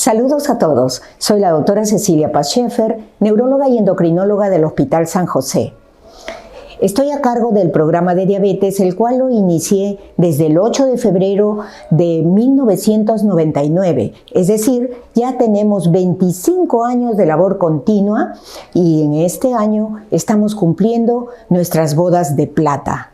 Saludos a todos, soy la doctora Cecilia Paz Schaeffer, neuróloga y endocrinóloga del Hospital San José. Estoy a cargo del programa de diabetes, el cual lo inicié desde el 8 de febrero de 1999, es decir, ya tenemos 25 años de labor continua y en este año estamos cumpliendo nuestras bodas de plata.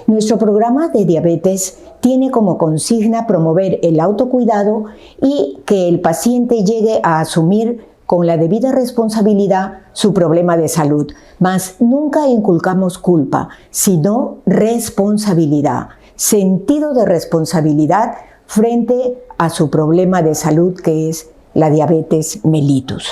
Nuestro programa de diabetes tiene como consigna promover el autocuidado y que el paciente llegue a asumir con la debida responsabilidad su problema de salud, mas nunca inculcamos culpa, sino responsabilidad, sentido de responsabilidad frente a su problema de salud que es la diabetes mellitus.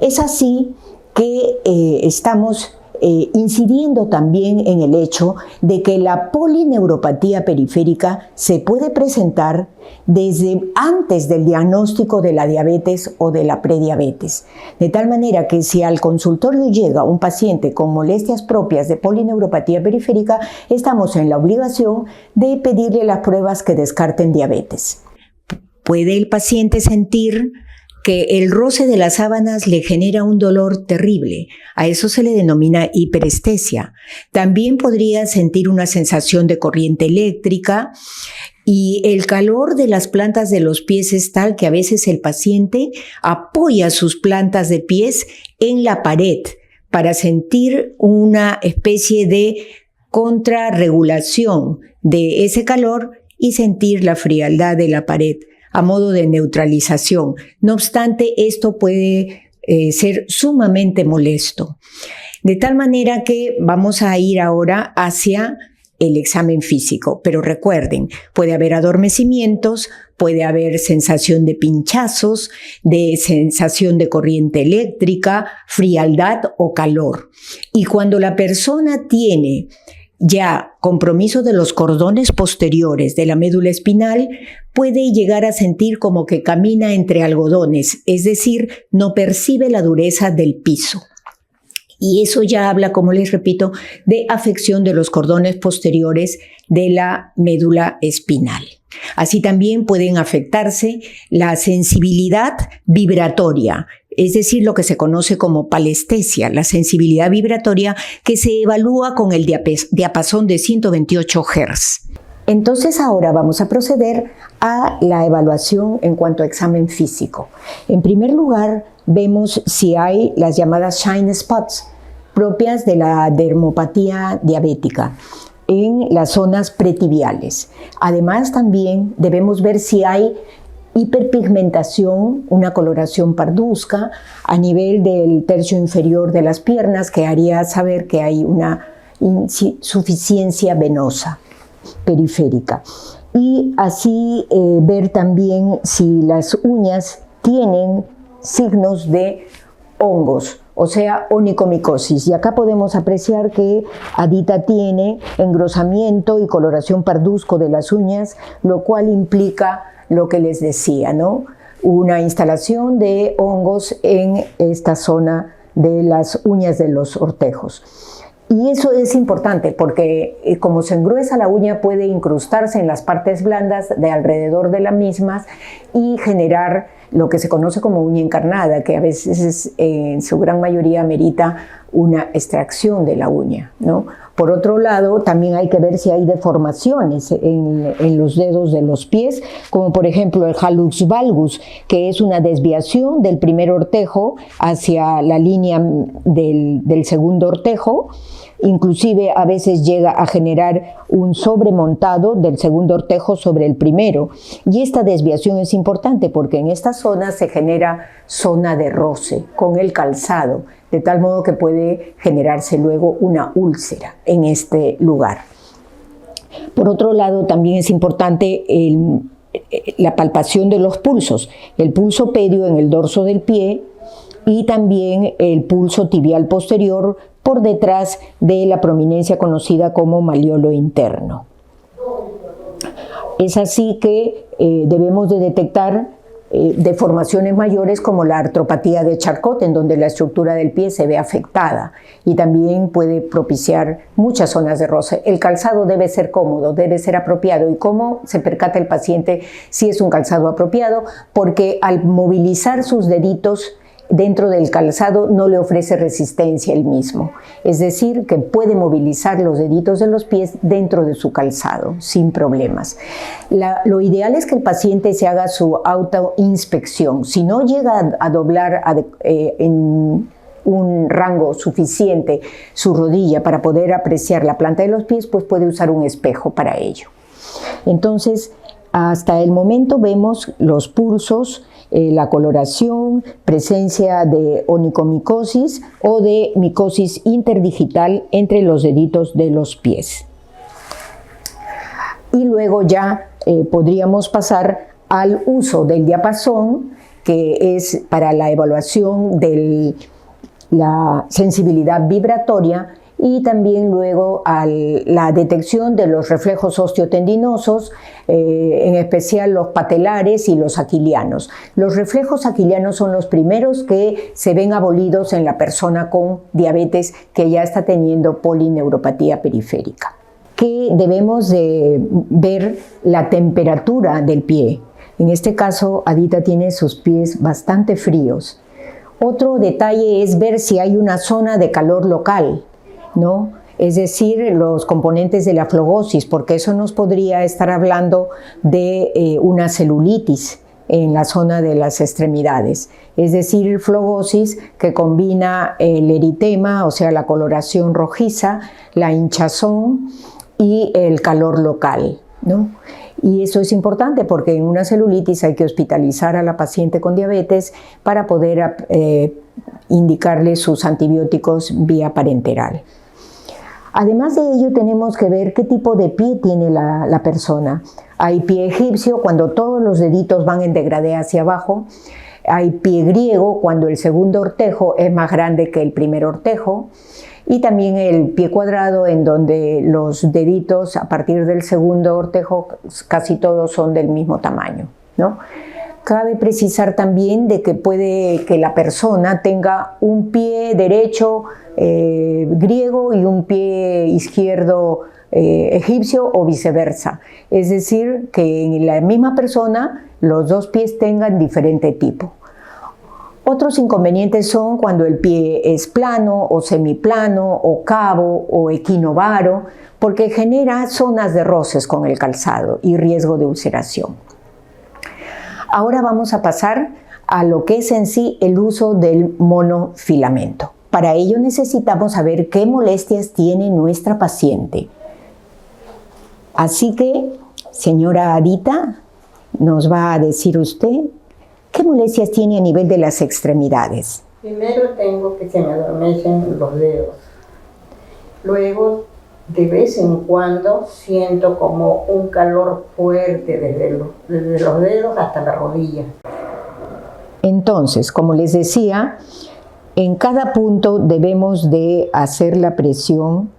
Es así que estamos incidiendo también en el hecho de que la polineuropatía periférica se puede presentar desde antes del diagnóstico de la diabetes o de la prediabetes. De tal manera que si al consultorio llega un paciente con molestias propias de polineuropatía periférica, estamos en la obligación de pedirle las pruebas que descarten diabetes. ¿Puede el paciente sentir que el roce de las sábanas le genera un dolor terrible? A eso se le denomina hiperestesia. También podría sentir una sensación de corriente eléctrica y el calor de las plantas de los pies es tal que a veces el paciente apoya sus plantas de pies en la pared para sentir una especie de contrarregulación de ese calor y sentir la frialdad de la pared a modo de neutralización. No obstante, esto puede ser sumamente molesto. De tal manera que vamos a ir ahora hacia el examen físico. Pero recuerden, puede haber adormecimientos, puede haber sensación de pinchazos, de sensación de corriente eléctrica, frialdad o calor. Y cuando la persona tiene ya compromiso de los cordones posteriores de la médula espinal, puede llegar a sentir como que camina entre algodones, es decir, no percibe la dureza del piso. Y eso ya habla, como les repito, de afección de los cordones posteriores de la médula espinal. Así también pueden afectarse la sensibilidad vibratoria, es decir, lo que se conoce como palestesia, la sensibilidad vibratoria que se evalúa con el diapasón de 128 Hz. Entonces ahora vamos a proceder a la evaluación en cuanto a examen físico. En primer lugar, vemos si hay las llamadas shine spots propias de la dermopatía diabética en las zonas pretibiales. Además, también debemos ver si hay hiperpigmentación, una coloración parduzca a nivel del tercio inferior de las piernas, que haría saber que hay una insuficiencia venosa periférica. Y así ver también si las uñas tienen signos de hongos, o sea, onicomicosis. Y acá podemos apreciar que Adita tiene engrosamiento y coloración parduzco de las uñas, lo cual implica lo que les decía, ¿no? Una instalación de hongos en esta zona de las uñas de los ortejos. Y eso es importante porque como se engruesa la uña puede incrustarse en las partes blandas de alrededor de las mismas y generar lo que se conoce como uña encarnada, que a veces en su gran mayoría merita una extracción de la uña, ¿no? Por otro lado, también hay que ver si hay deformaciones en los dedos de los pies, como por ejemplo el hallux valgus, que es una desviación del primer ortejo hacia la línea del segundo ortejo. Inclusive a veces llega a generar un sobremontado del segundo ortejo sobre el primero. Y esta desviación es importante porque en esta zona se genera zona de roce con el calzado, de tal modo que puede generarse luego una úlcera en este lugar. Por otro lado, también es importante la palpación de los pulsos, el pulso pedio en el dorso del pie y también el pulso tibial posterior por detrás de la prominencia conocida como maliolo interno. Es así que debemos de detectar deformaciones mayores como la artropatía de Charcot, en donde la estructura del pie se ve afectada y también puede propiciar muchas zonas de roce. El calzado debe ser cómodo, debe ser apropiado. ¿Y cómo se percata el paciente si es un calzado apropiado? Porque al movilizar sus deditos dentro del calzado no le ofrece resistencia el mismo. Es decir, que puede movilizar los deditos de los pies dentro de su calzado sin problemas. Lo ideal es que el paciente se haga su autoinspección. Si no llega a doblar en un rango suficiente su rodilla para poder apreciar la planta de los pies, pues puede usar un espejo para ello. Entonces, hasta el momento vemos los pulsos, la coloración, presencia de onicomicosis o de micosis interdigital entre los deditos de los pies. Y luego ya podríamos pasar al uso del diapasón, que es para la evaluación de la sensibilidad vibratoria, y también luego a la detección de los reflejos osteotendinosos, en especial los patelares y los aquilianos. Los reflejos aquilianos son los primeros que se ven abolidos en la persona con diabetes que ya está teniendo polineuropatía periférica. Que debemos de ver la temperatura del pie. En este caso, Adita tiene sus pies bastante fríos. Otro detalle es ver si hay una zona de calor local, ¿no? Es decir, los componentes de la flogosis, porque eso nos podría estar hablando de una celulitis en la zona de las extremidades. Es decir, flogosis que combina el eritema, o sea, la coloración rojiza, la hinchazón y el calor local, ¿no? Y eso es importante porque en una celulitis hay que hospitalizar a la paciente con diabetes para poder indicarle sus antibióticos vía parenteral. Además de ello, tenemos que ver qué tipo de pie tiene la persona. Hay pie egipcio, cuando todos los deditos van en degradé hacia abajo. Hay pie griego, cuando el segundo ortejo es más grande que el primer ortejo. Y también el pie cuadrado, en donde los deditos a partir del segundo ortejo casi todos son del mismo tamaño, ¿no? Cabe precisar también de que puede que la persona tenga un pie derecho griego y un pie izquierdo egipcio o viceversa. Es decir, que en la misma persona los dos pies tengan diferente tipo. Otros inconvenientes son cuando el pie es plano o semiplano o cabo o equinovaro, porque genera zonas de roces con el calzado y riesgo de ulceración. Ahora vamos a pasar a lo que es en sí el uso del monofilamento. Para ello necesitamos saber qué molestias tiene nuestra paciente. Así que, señora Adita, nos va a decir usted qué molestias tiene a nivel de las extremidades. Primero tengo que se me adormecen los dedos. Luego, de vez en cuando, siento como un calor fuerte desde los dedos hasta la rodilla. Entonces, como les decía, en cada punto debemos de hacer la presión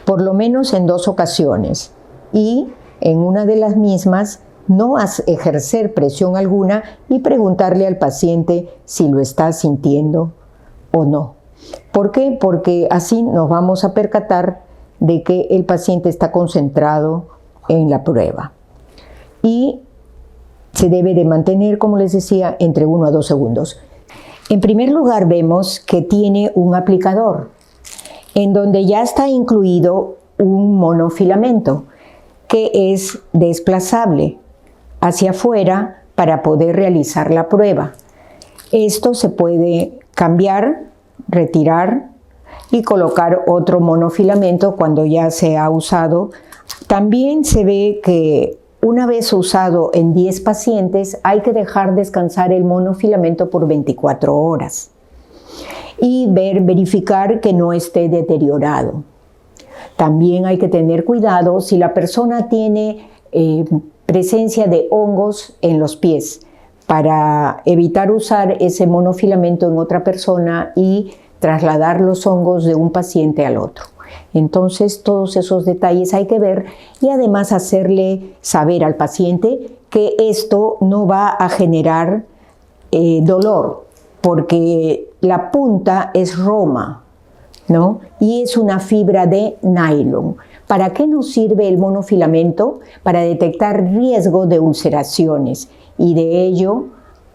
por lo menos en 2 ocasiones y en una de las mismas no ejercer presión alguna y preguntarle al paciente si lo está sintiendo o no. ¿Por qué? Porque así nos vamos a percatar de que el paciente está concentrado en la prueba. Y se debe de mantener, como les decía, entre 1 a 2 segundos. En primer lugar, vemos que tiene un aplicador, en donde ya está incluido un monofilamento, que es desplazable hacia afuera para poder realizar la prueba. Esto se puede cambiar, retirar y colocar otro monofilamento cuando ya se ha usado. También se ve que una vez usado en 10 pacientes hay que dejar descansar el monofilamento por 24 horas y verificar que no esté deteriorado. También hay que tener cuidado si la persona tiene presencia de hongos en los pies para evitar usar ese monofilamento en otra persona y trasladar los hongos de un paciente al otro. Entonces, todos esos detalles hay que ver y además hacerle saber al paciente que esto no va a generar dolor, porque la punta es roma, ¿no? Y es una fibra de nylon. ¿Para qué nos sirve el monofilamento? Para detectar riesgo de ulceraciones y de ello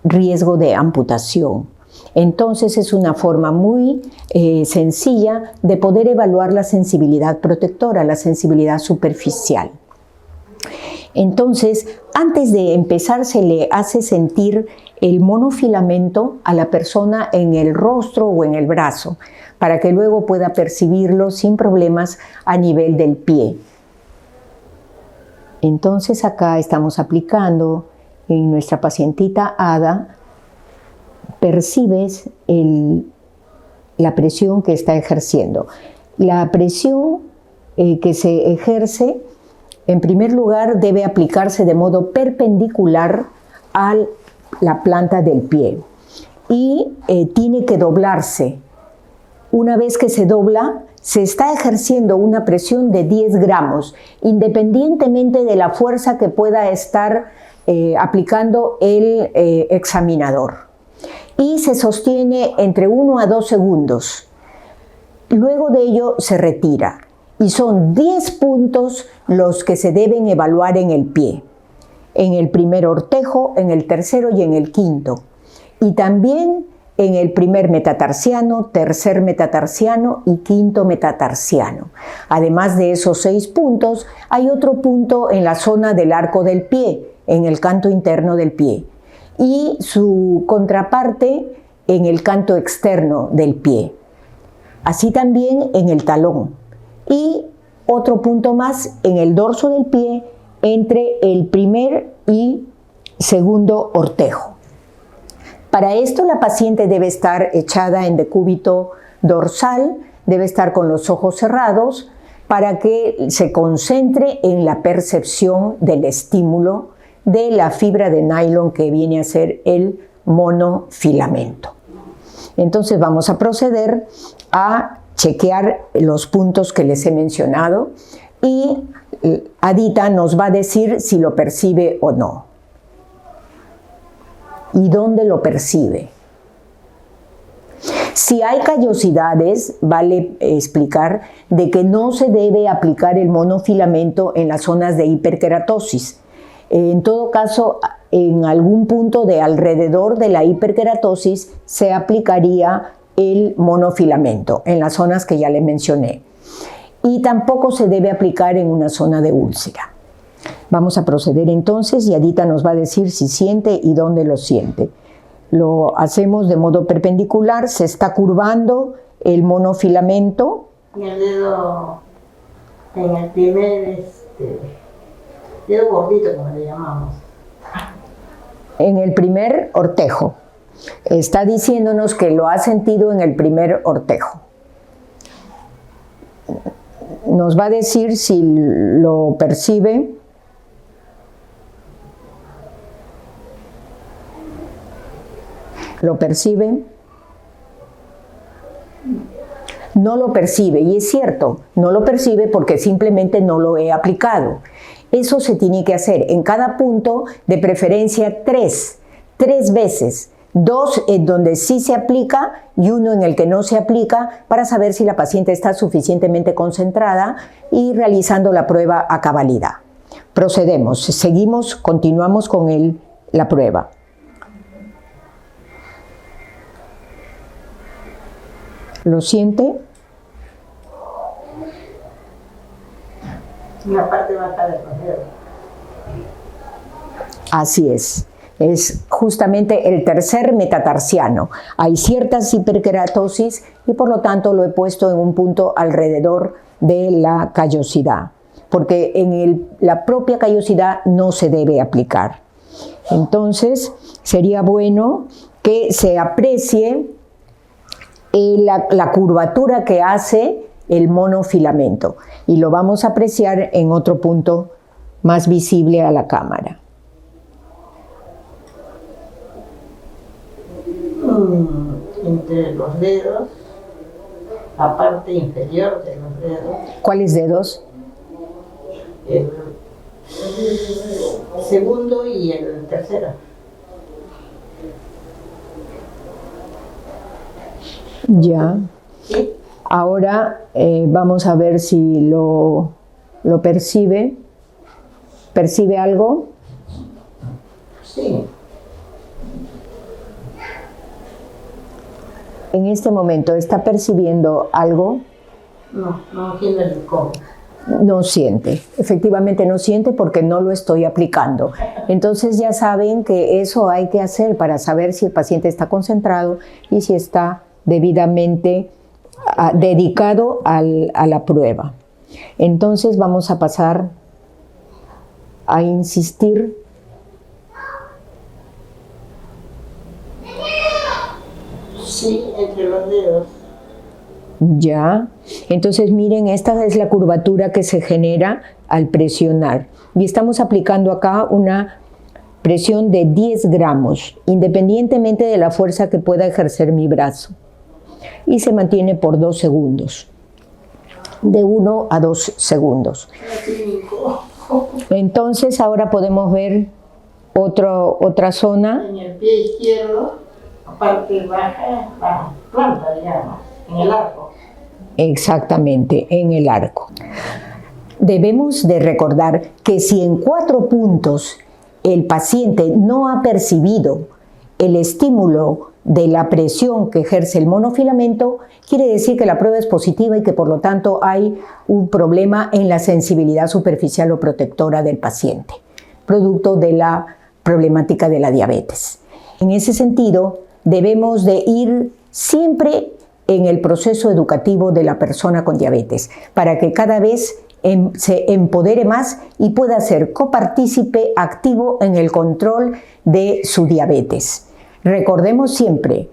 riesgo de amputación. Entonces es una forma muy sencilla de poder evaluar la sensibilidad protectora, la sensibilidad superficial. Entonces, antes de empezar se le hace sentir el monofilamento a la persona en el rostro o en el brazo, para que luego pueda percibirlo sin problemas a nivel del pie. Entonces acá estamos aplicando en nuestra pacientita Ada, percibes la presión que está ejerciendo. La presión que se ejerce, en primer lugar, debe aplicarse de modo perpendicular a la planta del pie y tiene que doblarse. Una vez que se dobla, se está ejerciendo una presión de 10 gramos, independientemente de la fuerza que pueda estar aplicando el examinador. Y se sostiene entre 1 a 2 segundos. Luego de ello se retira. Y son 10 puntos los que se deben evaluar en el pie. En el primer ortejo, en el tercero y en el quinto. Y también en el primer metatarsiano, tercer metatarsiano y quinto metatarsiano. Además de esos 6 puntos, hay otro punto en la zona del arco del pie, en el canto interno del pie. Y su contraparte en el canto externo del pie. Así también en el talón. Y otro punto más en el dorso del pie entre el primer y segundo ortejo. Para esto la paciente debe estar echada en decúbito dorsal, debe estar con los ojos cerrados para que se concentre en la percepción del estímulo de la fibra de nylon que viene a ser el monofilamento. Entonces vamos a proceder a chequear los puntos que les he mencionado y Adita nos va a decir si lo percibe o no. ¿Y dónde lo percibe? Si hay callosidades, vale explicar de que no se debe aplicar el monofilamento en las zonas de hiperkeratosis. En todo caso, en algún punto de alrededor de la hiperkeratosis se aplicaría el monofilamento en las zonas que ya le mencioné. Y tampoco se debe aplicar en una zona de úlcera. Vamos a proceder entonces y Adita nos va a decir si siente y dónde lo siente. Lo hacemos de modo perpendicular, se está curvando el monofilamento. Y el dedo en el primer dedo gordito, como le llamamos. En el primer ortejo. Está diciéndonos que lo ha sentido en el primer ortejo. Nos va a decir si lo percibe. ¿Lo percibe? No lo percibe, y es cierto, no lo percibe porque simplemente no lo he aplicado. Eso se tiene que hacer en cada punto, de preferencia 3 veces. 2 en donde sí se aplica y 1 en el que no se aplica, para saber si la paciente está suficientemente concentrada y realizando la prueba a cabalidad. Procedemos, seguimos, continuamos con la prueba. ¿Lo siente? La parte baja del dedo. Así es justamente el tercer metatarsiano. Hay ciertas hiperkeratosis y por lo tanto lo he puesto en un punto alrededor de la callosidad, porque en la propia callosidad no se debe aplicar. Entonces sería bueno que se aprecie la curvatura que hace el monofilamento y lo vamos a apreciar en otro punto más visible a la cámara. Entre los dedos la parte inferior de los dedos. ¿Cuáles dedos? El segundo y el tercero. Ya. ¿Sí? Ahora vamos a ver si lo percibe. ¿Percibe algo? Sí. En este momento, ¿está percibiendo algo? No tiene el cómo. No siente, efectivamente no siente porque no lo estoy aplicando. Entonces ya saben que eso hay que hacer para saber si el paciente está concentrado y si está debidamente dedicado a la prueba. Entonces vamos a pasar a insistir. Sí, entre los dedos. Ya, entonces miren, esta es la curvatura que se genera al presionar. Y estamos aplicando acá una presión de 10 gramos, independientemente de la fuerza que pueda ejercer mi brazo. Y se mantiene por 2 segundos. De 1 a 2 segundos. Entonces ahora podemos ver otra zona. En el pie izquierdo, la parte baja, la planta, digamos, en el arco. Exactamente, en el arco. Debemos de recordar que si en 4 puntos el paciente no ha percibido el estímulo de la presión que ejerce el monofilamento, quiere decir que la prueba es positiva y que por lo tanto hay un problema en la sensibilidad superficial o protectora del paciente, producto de la problemática de la diabetes. En ese sentido, debemos de ir siempre en el proceso educativo de la persona con diabetes, para que cada vez se empodere más y pueda ser copartícipe activo en el control de su diabetes. Recordemos siempre,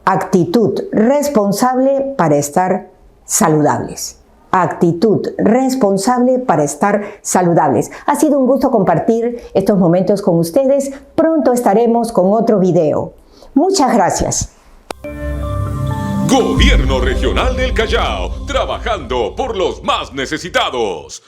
actitud responsable para estar saludables. Actitud responsable para estar saludables. Ha sido un gusto compartir estos momentos con ustedes. Pronto estaremos con otro video. Muchas gracias. Gobierno Regional del Callao, trabajando por los más necesitados.